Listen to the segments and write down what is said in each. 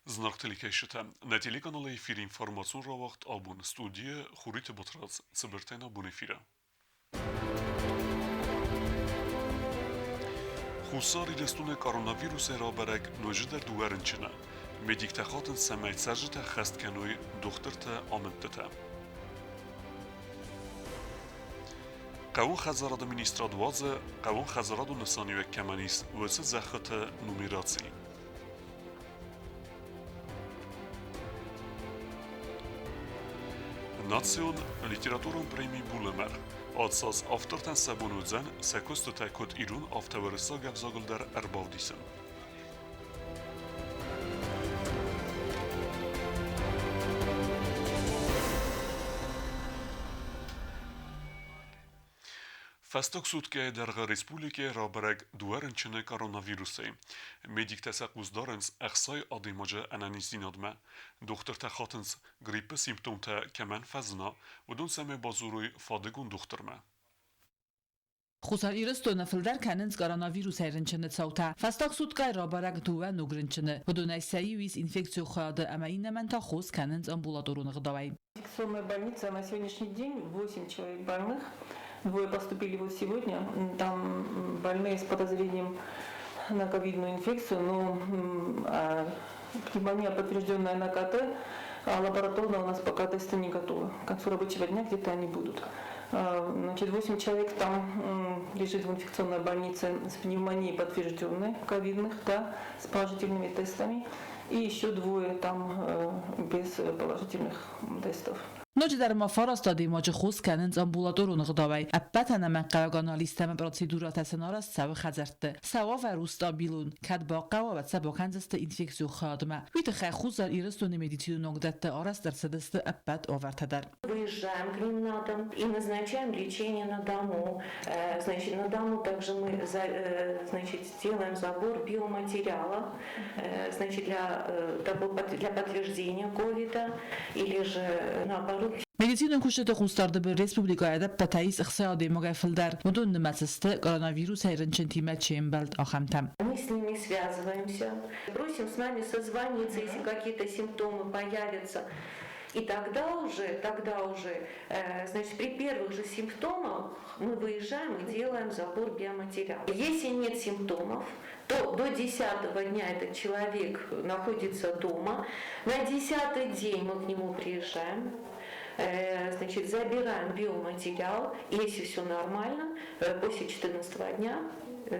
Znaktelikeshite, netili kanalı efir informasyon ravakt abun studiye xurite botraz tsibertena bun efire. Xusari restune koronavirus raberek nojider duerinçine. Medik texatın semeyt serjite xestkenoy doktorte amintete. قوون خزارات منیستراد وازه قوون خزارات و نسانی و کمانیست واسه زخط نومیراتسی. ناتسیون لیتراتورون پریمی بولمر آدساز آفترتن سبونودزن سکست تکود ایرون آفتورسا گفزاگل در ارباودیسن. فستک سودکه در ریسپولیکه رابرگ دوارنچنه کاروناویروسی. مدیک تساقوز دارنس اخصای آدیماجه انانیزینادمه. دختر تخاتنس گریپ سیمپتوم تا کمن فزنا و دون سمه بازوروی فادگون دخترمه. Xusar iristona filder kenins koronavirus herinçini tsauta. Fastak sutkay rabarag duva nugrinçini. Vudunay sayiwis infekciju khade ama иннамента xus kenins амбулаторуны гдавай. Инфекционная больница на сегодняшний день 8 человек больных. Двое поступили вот сегодня. Там больные с подозрением на ковидную инфекцию, но пневмония, подтвержденная на КТ, а лабораторно у нас пока тесты не готовы. К концу рабочего дня где-то они будут. Значит, 8 человек там лежит в инфекционной больнице с пневмонией подтвержденной, ковидных, да, с положительными тестами. И еще двое там без положительных тестов. Noci در مفارست دادیماج خوز کنند امبولاتورون غداوی. ابتن من قواگان لیستم پروسیدورات سناراست سو خزرته. سوا و روستا بیلون کد با قوابت سبا کنزست انفکسیو خادمه. ویت خی خوز در ایرستون медицину نگدت آرست در سدست ابت آورته در. Выезжаем к ним на дом и назначаем лечение на дому. Значит, на дому также мы делаем забор биоматериала, значит, для подтверждения ковида или же наоборот. медицину کشته خوستارده به ریسپوبلیکای ده پتایس اقتصادی مگفل در مدون نمسسته کoronavirus هرنچن تیمه چیمبلد آخمتم. Мы с ними связываемся, просим с нами созвониться, если какие-то симптомы появятся. И тогда уже, значит, при первых же симптомах мы выезжаем и делаем забор биоматериала. Если нет симптомов, то до 10-го дня этот человек находится дома. На 10-й день мы к нему приезжаем, значит, забираем биоматериал. Если все нормально, после 14-го дня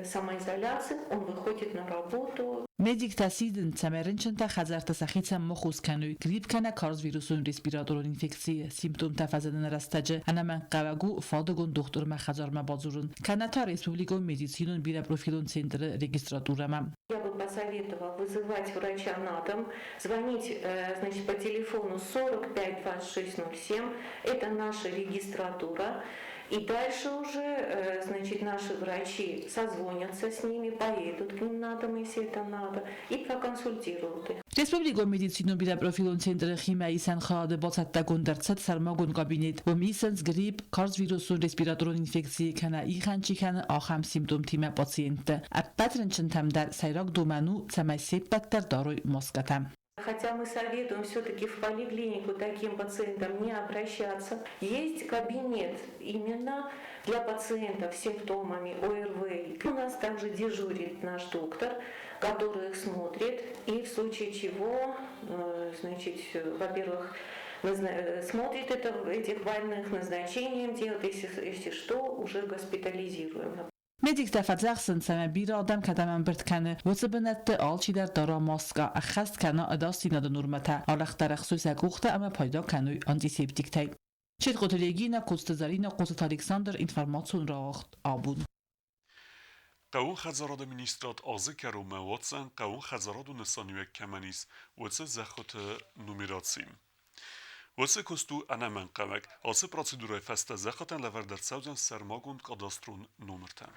самоизоляции он выходит на работу. مدیک تاسیدن تمرینچن تا خزر تسخیتم مخوز کنوی گریپ کنه کارز ویروسون ریسپیراتور انفکسی سیمپتوم تفزدن رستجه انا من قواگو فادگون دکتر ما خزار ما بازورون کنه تا ریسپوبلیکو медицинун بیره پروفیلون سنتر رегистратурама. Я бы посоветовала вызывать врача на дом, звонить, значит, по телефону 45 2607, это наша регистратура. И дальше уже, значит, наши врачи созвонятся с ними, поедут к ним на дом, если это надо, и проконсультируют их. ریسپوبلیکو медицинун بیره پروفیلون سنتر خیماییسن خواهد با تگون در صد سرماگون کابینت و میسنز گریپ کارز ویروسون ریسپیراتور انفکسی کنه ای خنچی کنه آخم سیمتوم تیم پاسینت. ابترنچن تم در سیراک دومنو تمای سیبت در داروی مسکتم. Хотя мы советуем все-таки в поликлинику таким пациентам не обращаться. Есть кабинет именно для пациентов с симптомами ОРВИ. У нас также дежурит наш доктор, который их смотрит и в случае чего, значит, во-первых, смотрит этих больных, назначением делает, если что, уже госпитализируем. مدیک تفزخسن سم بیر آدم کدام برد کنه و سبنت آلچی در دارا ماسکا اخست کنه اداستی ند نورمته آلخ در خصوص گوخته اما پیدا کنوی آنتیسپتیک تی چید قطلیگی نه کستزاری نه قصت الکساندر اینفرماسیون را آبون قوون خزارات منیسترات آزه کرو مواتسن قوون خزارات و نسانیو کمانیس واسه زخط نومیراتسیم. واسه کستو انا من قمک آسه پروسیدورای فسته زخطن لور در سوزن سرماگون کاداسترون نومرتن.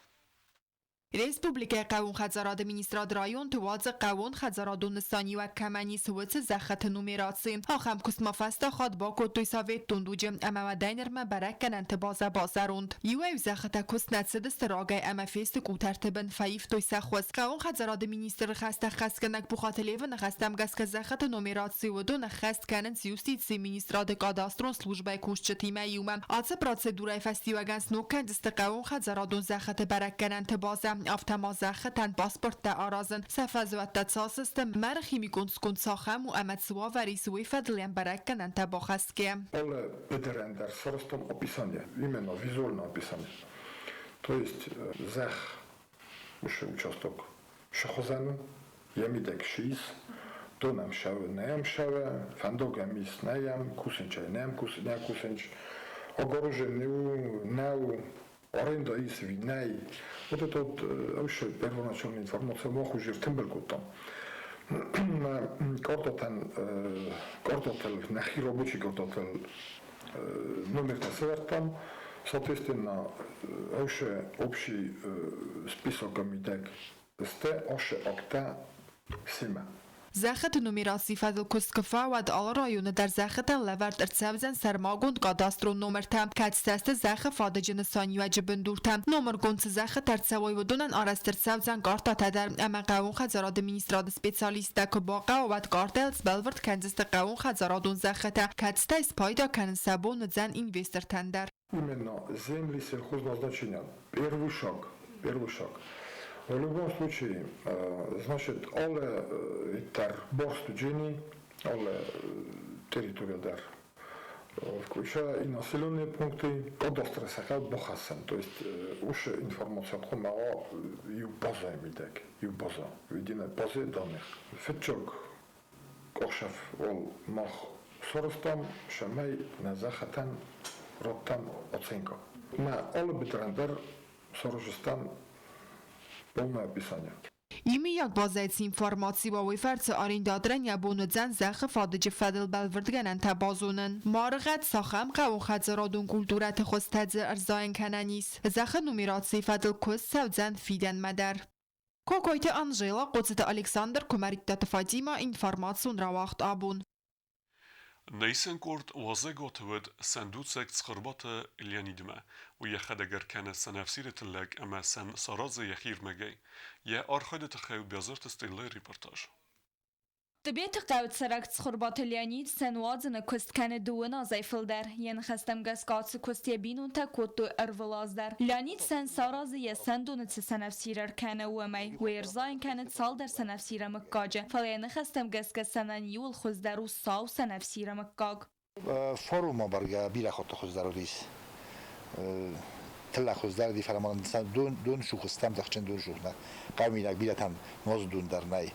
Respublika Qawun Xazarad Ministrad rayon tuwaz Qawun Xazaradun Sani و کمانی سوت زخت نومیراسی آخم کسما فستا خاد با کتوی ساویت تندوجم اما و دینر ما برکن انتباز بازاروند یوی زخت کس نتسد استراغای اما فیست کوترتبن فایف توی سخوز Qawun Xazarad Ministr خسته خست کنک بخاطله و نخستم گس که زخت نومیراسی و دو نخست کنن سیوستیتسی Ministrad کاداسترون سلوجبای کوشچتیمه یومم آتس پراتسدورای فستیوگنس نوکن دست Qawun Xazaradun زخت برکن انتبازم افتما زختن پاسپورت تا آرازن سفازوات تا ساسست مرخی میکنسکن ساخم و امت سوا و ریسوی فدلیم برکن انت باخسکه Ole beterender sorstom opisanie, imенно визуальное описание. То есть зах уже участок шахозану, ямидек шиз, донам шаве, неям шаве, фандогам из неям, кусенчай, неям кусенч, огорожению, неу, аренда из виней. Вот это вот вообще первоначальная информация мог уже в Тимбергутом. Картотель, нахи рабочий картотель номер тасвертам, соответственно, вообще общий список комитет сте оше акта сима. زخت نومیراسی فضل کسکفا و دال رایون در زخت لورد ارتسابزن سرماگوند کاداسترون نومرتم کتستست زخ فادجن سانی و جبندورتم نومر گونت زخت ارتسوای و دونن آرست ارتسابزن گارتا تدر اما Qawun Xazarad Ministrad سپیسالیستا که با قوات گارتلز بلورد کنزست Qawun Xazaradun زخت کتستا اسپایدا کن سبون زن اینوستر تندر Именно земли сельхозназначения. Первый шаг. В любом случае, значит, alle дар борстуджени, alle территория дар, включая и населенные пункты, кадастр сахат бохасан, то есть уж информация от хомага и база имидек, и база, видимо базы данных. Фетчок, кошев, ол мах соростам, шамай на захатан, роттан оценка. На alle betrender сорожестан полное описание. ایمی یک بازایت اینفارماسی با ویفرت آرین دادرن یا بوند زن زخ فادج فدل بلوردگن انت بازونن مارغت ساخم Qawun Xazaradun کلتورت خستد ارزاین کنانیس زخ نومیراسی فدل کس سوزن فیدن مدر کوکویت آنژیلا قدست الکساندر کمریکت فادیما اینفارماسیون را وقت آبون Neysenkort waze gotved sendutsek tskhrbata ilyanidme و يخدگر کنه سنفسیرت لگ اما سن سراز یخیر مگی یه آرخایده تخیو بیازرت استیلای ریپورتاج طبیعت قوت سرکت خربات لیانید سنوازن کست کنه دونا زیفل در ین خستم گس قاتس کستی بینون تا کتو ارولاز در لیانید سن ساراز یه سندونت سنفسیرر کنه و می و ارزاین کنه سال در سنفسیر مکاجه فلین خستم گس که سنانیول خوز در و ساو سنفسیر مکاگ فاروما برگه بیره خود خوز در و ریس تلا خوز در دی فرمان دون شو خستم دخچن دون شو نه قومینک بیرتن موز دون در نی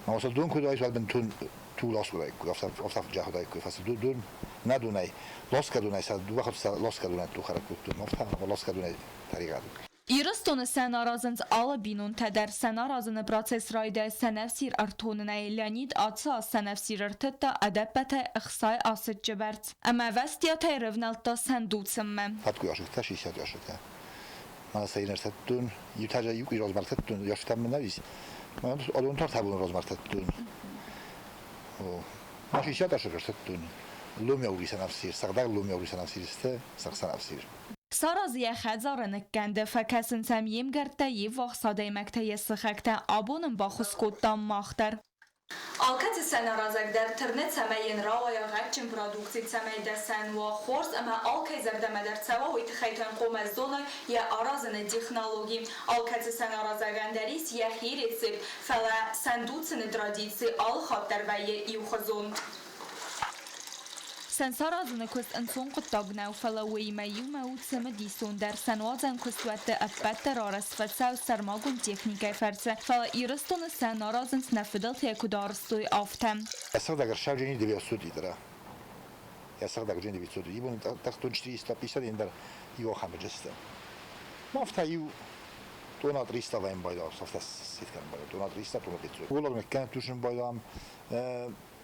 ما وصل دون كده عايز بعد تون تو لاس كده افتح جاه ده كده فاس دون ندوني لاس كده ساد دو وقت لاس كده تو خراب كده ما افتح لاس كده طريقه İristonu sen arazınız ala binun teder sen arazını proces rayda senefsir artonuna Leonid atsa senefsir artıtta adapete ıxsay asit cebert. Ama vestiyata revnalta sen dutsemme. Fatku yaşıkta 60 yaşıkta. Mana sayınırsattun yutaca yuk rozmartattun yaşıkta mı nevis? Ma odun tar tabun rozmartattun. Ma 60 yaşıkta. Lumi uri senefsir, sağdak lumi uri senefsir iste, sağ senefsir. سارازی خزارن کنده فکسن سمیم گرده یه وقت ساده مکته یه سخکته آبونم با خسکوتان ماختر. آلکت سن رازک در ترنت سمین را و یا غچن پرادوکتی سمی دستن و خورز اما آلکه زردمه در سوا و اتخیطان قوم از دونه یا آرازن تکنولوژی آلکت سن رازکن دریس یه خیری سیب فلا سندوتسن درادیسی آل خاطر و یه ایو خزوند. سنسار ازن کست انسان قطاق نو فلاوی میوم او تسم دیسون در سنوازن کست وقت افبت رارس فتسا و سرماگون تکنیکای فرسه فلا ایرستون سنار ازن سنفدل تیکو دارستوی آفتم Yasak da garşar jeni de biasudi dra. Yasak da jeni biasudi. Ibon taktun 450 indar io hamjesta. Mafta io tona 300 vaim bayda safta sitkan bayda. Tona 300 tona bitsu. Ular mekan tuşun baydam.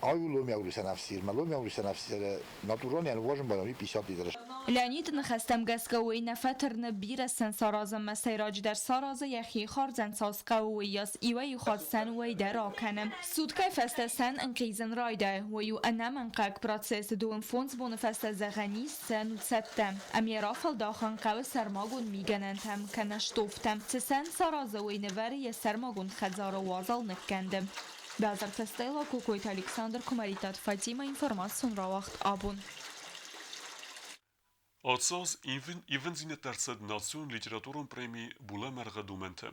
Ayulu mevlu senafsir. Malu mevlu senafsir. Natural yani vajin bayda 50 lidra. لانید نخستم گس قوی نفتر نبیر سن ساراز مسیراج در ساراز یخی خارزن ساز قوی یاس ایوی خود سن وی در آکنم سود که فست سن انقیزن رایده و یو انم انقاق پراتسیس دوم فونز بون فست زغنی سن و ستم امی رافل داخن قو سرماگون میگننتم که نشتوفتم سن ساراز وی نوری ی سرماگون خزار وازل نکندم بازار فستیلا کوکویت الکساندر کوماریتات فاطیما اینفورماسیون را وقت آبون Atsaz իվենզինետարցդ նացիոն լիտերատուրոն պրեմի բուլը մերղդումենթը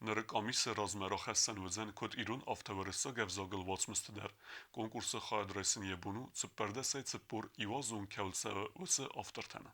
նրկ ամիսը ռազմարախ հասան վզան կոտ իրուն ավտավարեսա գավզագլված մստդար կոնկուրսը խայդրեսին եբունու ծպարդասայ ծպոր իվազուն կավլսա վսը ավտարտանը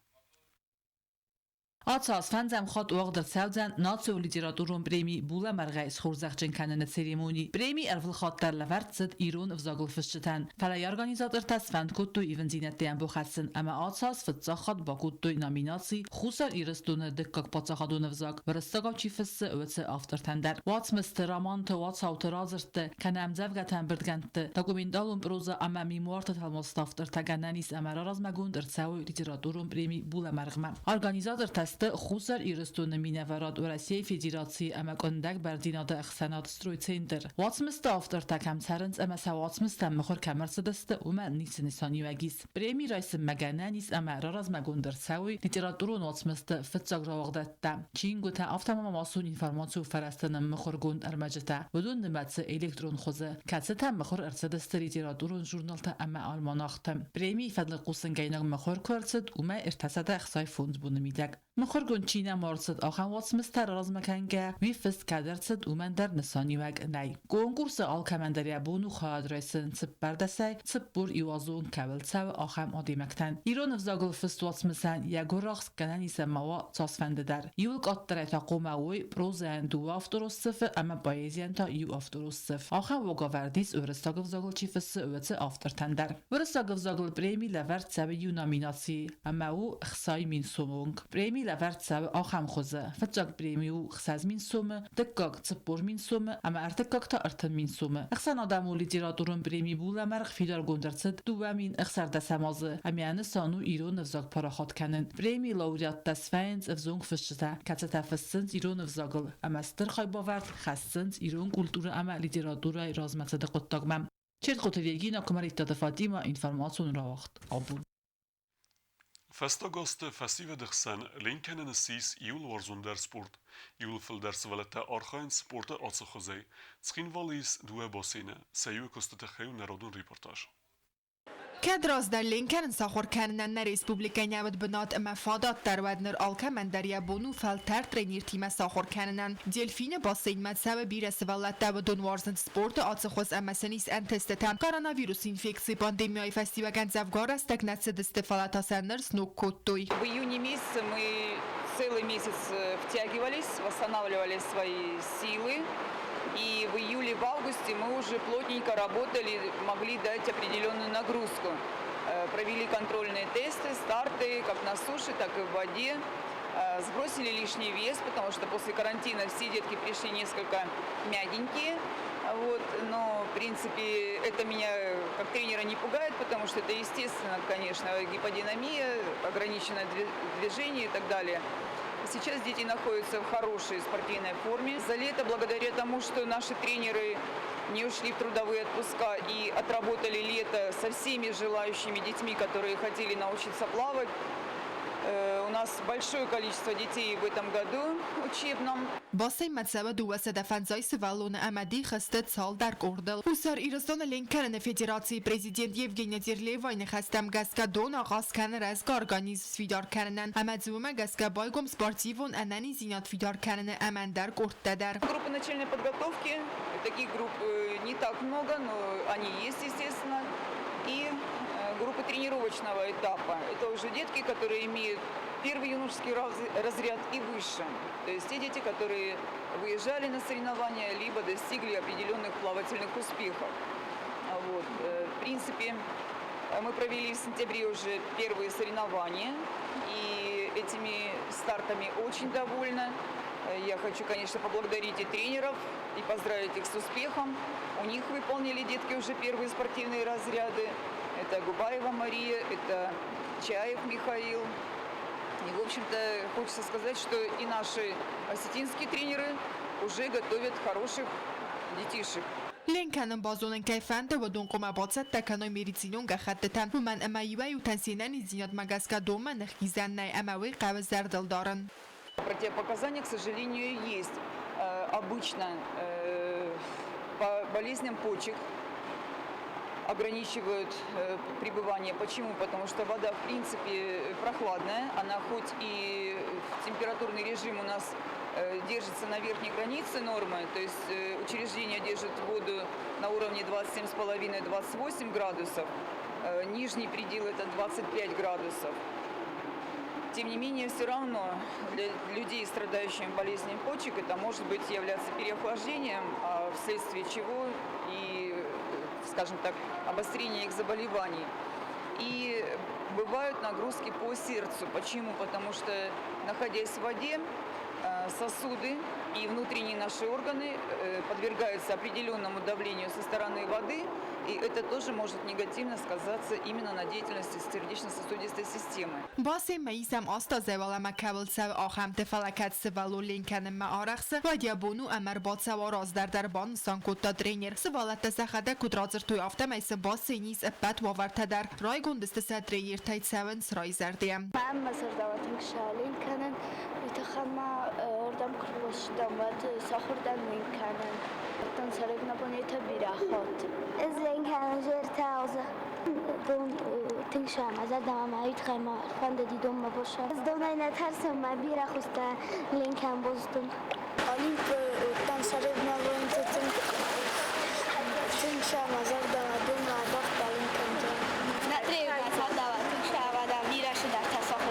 Atsaz fenzem xat oğdur sevzen Natio Literatурun premi bula merğeys xorzaqçın kanını seremoni. Premi ervil xatlar levertsid İran vzagl fışçıtan. Falay organizatör tasfend kuttu evenzinettiyen bu xatsin. Ama Atsaz fıtsaxat bakuttu nominacji xusar iristunu dikkak patsaxadun vzag. Vristagav çifisi ötsi aftertender. Wats Mr. Ramantı Wats autorazırtı. Kanem zevgeten birdgentı. Dokumendalun proza ama mimuartı talmos afterta gananis ama razmagund Natio Literatурun premi bula merğme. Organizatör خسر ایرستون مینوراد و روسیه فدراسی اما کندک بردیناد اخسانات استروی سنتر. واتسمست آفتر تکم سرنز اما سواتسمست مخور کمرسدست و من نیست نسانی وگیس. پریمی رئیس مگنه نیست اما راز مگوندر سوی لیتراتورون واتسمست فتزاگ را وقدت. چین گوته آفتم ماسون اینفرماسیو فرستن مخور گوند ارمجته. بدون نمتس الکترون خوزه. کسته مخور ارسدست لیتراتورون ژورنالت اما آلماناختم. پریمی فضل قوسن گینگ مخور کرد و ما ارتساده اخسای فوند بونمیدک. مخورگون چینه مارسد آخان واتسمستر راز مکنگه ویفست کدرسد و من در نسانی وگ نی. کنکورس آلکمندری بونو خواهد رسن سب بردسای سب بور ایوازون کبل سو آخام آدی مکتن. ایران افزاگل فست واتسمسن یگو راخس کننی سماوا تاسفنده در. یولک آتره تا قوموی پروزن دو آفتروسف اما بایزین تا یو آفتروسف. آخان وگاوردیس ورستاگ افزاگل چیفس اوت آفترتندر. ورستاگ افزاگل پریمی لورد سب یو نامیناسی اما او خسای مین سومونگ. پریمی لورد سب آخام خوزه فتجاگ پریمیو خساز مین سومه دکاگ تپور مین سومه اما ارتکاگ تا ارتن مین سومه اخسان آدمو لیتراتورون پریمی بوله مرغ فیدار گندرسد دوامین اخسر دسمازه امیانه سانو ایرون افزاگ پاراخات کنن پریمی لوریات دسفینز افزونگ فشته کتا تفسنز ایرون افزاگل اما استر خای باورد خستنز ایرون کلتور اما لیتراتورای رازمتد قطاگمم چرت قطویگی ناکماریت فاطیما اینفرماسیون را وقت آبون Festagast festival dixsan Lincoln sis Jul warzonder sport. Jul filders valeta archain sporta atsakhozay. Tskhinvalis due bosine. Sayu kostet khayun narodun reportaj. كدراز در لینکن ساخور کنن ریسپوبلیکا نیابد بنات مفادات در ودنر آلکمندریا بونو فلتر ترینیر تیم ساخور کنن دلفین باسین مدسب بیرس ولت دو وارزن سپورت آتسخوز امسنیس انتستتم коронавирус инфекции пандемией фестиваль завгора стагнат дестефалата сенерс ну коттуй. В июне месяце мы целый месяц втягивались, восстанавливали свои силы. И в июле, в августе мы уже плотненько работали, могли дать определенную нагрузку. Провели контрольные тесты, старты, как на суше, так и в воде. Сбросили лишний вес, потому что после карантина все детки пришли несколько мягенькие. Вот, но, в принципе, это меня как тренера не пугает, потому что это естественно, конечно, гиподинамия, ограниченное движение и так далее. Сейчас дети находятся в хорошей спортивной форме. За лето, благодаря тому, что наши тренеры не ушли в трудовые отпуска и отработали лето со всеми желающими детьми, которые хотели научиться плавать, у нас большое количество детей в этом году учебном. باسی مدسب دو وسد فنزای سوالون امدی خستت سال در کردل. حسار ایرستان لینکرن فدراسی پرزیدنت یوگینی دیرلیوای خستم گسکا دون آغاز کنن از کارگانیز فیدار کنن. امدزومه گسکا بایگم سپورتیون اننی زینات فیدار کنن امن در کرده در. Группы начальной подготовки, таких групп не так много, но они есть, естественно. И группы тренировочного этапа. Это уже детки, которые имеют первый юношеский разряд и выше. То есть те дети, которые выезжали на соревнования, либо достигли определенных плавательных успехов. Вот. В принципе, мы провели в сентябре уже первые соревнования, и этими стартами очень довольна. Я хочу, конечно, поблагодарить и тренеров, и поздравить их с успехом. У них выполнили детки уже первые спортивные разряды. Это Губаева Мария, это Чаев Михаил, И, в общем-то, хочется сказать, что и наши осетинские тренеры уже готовят хороших детишек. لينكن بازون كيفان ودون قوم باتت تكنو ميريتينون خدتن ومن اما يوي وتنسينن زينات مغاسكا دوما نخيزن ناي اماوي قاو زردل دارن. Противопоказания, к сожалению, есть. Обычно по болезням почек ограничивают пребывание. Почему? Потому что вода, в принципе, прохладная. Она хоть и температурный режим у нас держится на верхней границе нормы, то есть учреждение держит воду на уровне 27,5-28 градусов, нижний предел это 25 градусов. Тем не менее, все равно для людей, страдающих болезнью почек, это может быть являться переохлаждением, вследствие чего и, скажем так, обострение их заболеваний. И бывают нагрузки по сердцу. Почему? Потому что, находясь в воде, сосуды и внутренние наши органы подвергаются определенному давлению со стороны воды, и это тоже может негативно сказаться именно на деятельности сердечно-сосудистой системы. باسی میسم آستا زوال مکبل سو آخم تفلکت سوالو لینکن معارخس و دیابونو امر باد سو راز دربان سانکوتا درینر سوالت تسخده کدرازر توی آفته میسم باسی نیز ابت واورت در رای گندست سدریر تایت سون سرای زردیم. من مثلا دواتن شالین کنن میتخم اردم کروش داماد ساخوردن میکنن تن سرگ نبانی تا بیرخات از لینکن جرت آزه دون تنشام از دام عید خیمه خواند دیدم ما باشم از دونای نترسم ما بیرخوسته لینکن بازدم آلی تن سرگ نبانی تا تنشام از دام دون ما وقت لینکن جا نداری مثلا دواتن شام دام بیرش در تساخت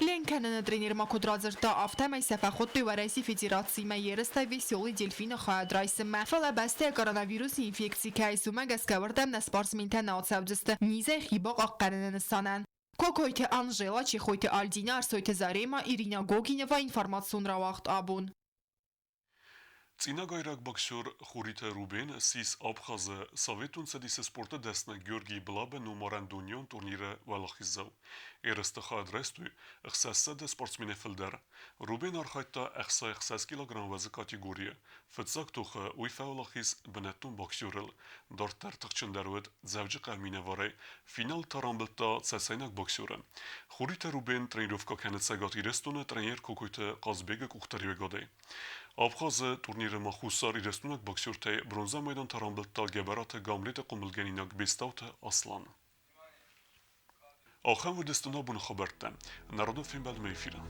لینکن درینر ما کدرازر تا آفته میسف خود توی رئیس فدراسیون میرسته ویسیولی دلفین خواهد رئیس ما فعلا بسته کرونا ویروس اینفکسی که ایسوم گسکوردم نسپارسمنت ناتسابجست نیزه خیباق آقارن نسانن. کوکویت آنژلا چی خویت آلدینار سویت زاریما ایرینا گوگین و اینفورماسیون را وقت آبون. Ծինագայրակ բոքսյոր Խուրիթ Ռուբեն Սիս Աբխազը Սովետուն ցդիսը սպորտը դեսնա Գյորգի Բլաբեն ու Մարանդոնյոն տուրնիրը Վալախիզավ Երստը խադրեստու ըխսասը սպորտսմենը ֆիլդեր Ռուբեն արխայտա ըխսա կիլոգրամ վազը կատեգորիա ֆծակ տուխը ու Վալախիզ բնատուն բոքսյորել դորտար տղչնդարուդ զավջի կամինավարե ֆինալ տարամբլտա ցասայնակ բոքսյորը Խուրիթ Ռուբեն տրեյնովկա կանեցագատ իրեստոնը տրեյներ կոկույտը Qazbegը կուխտարիվե գոդե Abxazı turnirı mahsuslar İresnunak boksörte bronza meydan taramlıkta geberatı gamlete kumulgeninak bestavte aslan. Aham ve destuna bunu habertten. Narodu film belme filan.